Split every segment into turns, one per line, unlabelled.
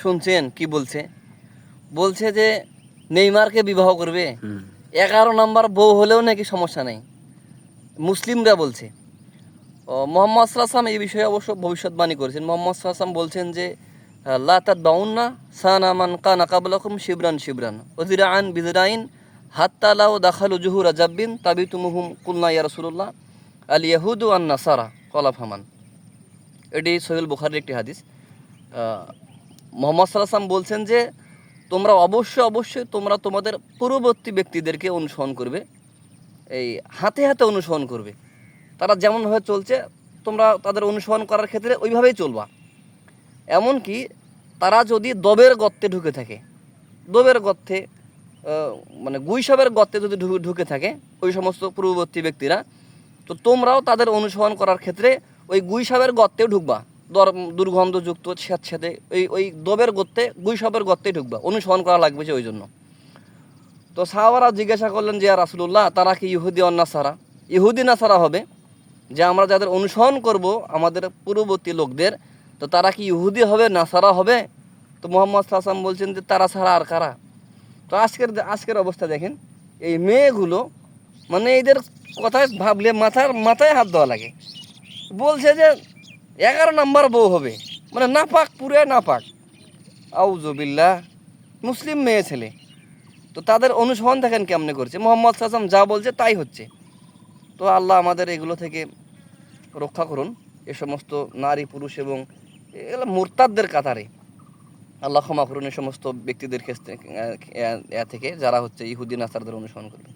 শুনছেন কি বলছে? বলছে যে নেইমারকে বিবাহ করবে, 11 নম্বর বউ হলেও নাকি সমস্যা নেই। মুসলিমরা বলছে। মোহাম্মদ সাল্লাল্লাহু এই বিষয়ে অবশ্য ভবিষ্যৎবাণী করেছেন। মোহাম্মদ সাল্লাল্লাহু বলছেন যে লা তাতবাউন্না সানা মান কানা ক্বাবলাকুম শিবরান শিবরান ওয়া যিরাআন বিযরাইন হাত্তা লাউ দাখালু জুহুরা জাব্বিন তাবিতুমুহুম কুলনা ইয়া রাসূলুল্লাহ আল ইয়াহুদু ওয়ান নাসারা ক্বালা ফামান। এটি সহিহ বুখারীর একটি হাদিস। মোহাম্মদ সাল্লাল্লাহু বলছেন যে তোমরা অবশ্যই তোমরা তোমাদের পূর্ববর্তী ব্যক্তিদেরকে অনুসরণ করবে, এই হাতে হাতে অনুসরণ করবে। তারা যেমনভাবে চলছে তোমরা তাদের অনুসরণ করার ক্ষেত্রে ওইভাবেই চলবা। এমনকি তারা যদি দবের গর্তে ঢুকে থাকে, দবের গর্তে মানে গুইসাবের গর্তে যদি ঢুকে থাকে ওই সমস্ত পূর্ববর্তী ব্যক্তিরা, তো তোমরাও তাদের অনুসরণ করার ক্ষেত্রে ওই গুইসাবের গর্তেও ঢুকবা। দুর্গন্ধযুক্ত স্যাঁতস্যাঁতে ওই দবের গর্তে গুইসাবের গর্তেই ঢুকবা, অনুসরণ করা লাগবে যে ওই জন্য। তো সাহাবারা জিজ্ঞাসা করলেন যে ইয়া রাসূলুল্লাহ, তারা কি ইহুদি ও নাসারা, ইহুদি নাসারা হবে? যে আমরা যাদের অনুসরণ করব আমাদের পূর্ববর্তী লোকদের, তো তারা কি ইহুদি হবে নাসারা হবে? তো মুহাম্মদ সাল্লাল্লাহু আলাইহি ওয়াসাল্লাম বলছেন যে তারা ছাড়া আর কারা? তো আজকের অবস্থা দেখেন, এই মেয়েগুলো মানে এদের কথায় ভাবলে মাথায় হাত দেওয়া লাগে। বলছে যে 11 নম্বর বউ হবে, মানে নাপাক, পুরে নাপাক। আউযুবিল্লাহ, মুসলিম মেয়ে ছেলে। তো তাদের অনুসরণ দেখেন কেমনে করছে। মুহাম্মদ সাল্লাল্লাহু আলাইহি ওয়াসাল্লাম যা বলছে তাই হচ্ছে। তো আল্লাহ আমাদের এগুলো থেকে রক্ষা করুন। এ সমস্ত নারী পুরুষ এবং এগুলো মুরতাদদের কাতারে আল্লাহ ক্ষমা করুন এই সমস্ত ব্যক্তিদের থেকে যারা হচ্ছে ইহুদি নাসারদের অনুসরণ করবে।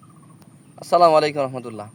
আসসালামু আলাইকুম রহমতুল্লাহ।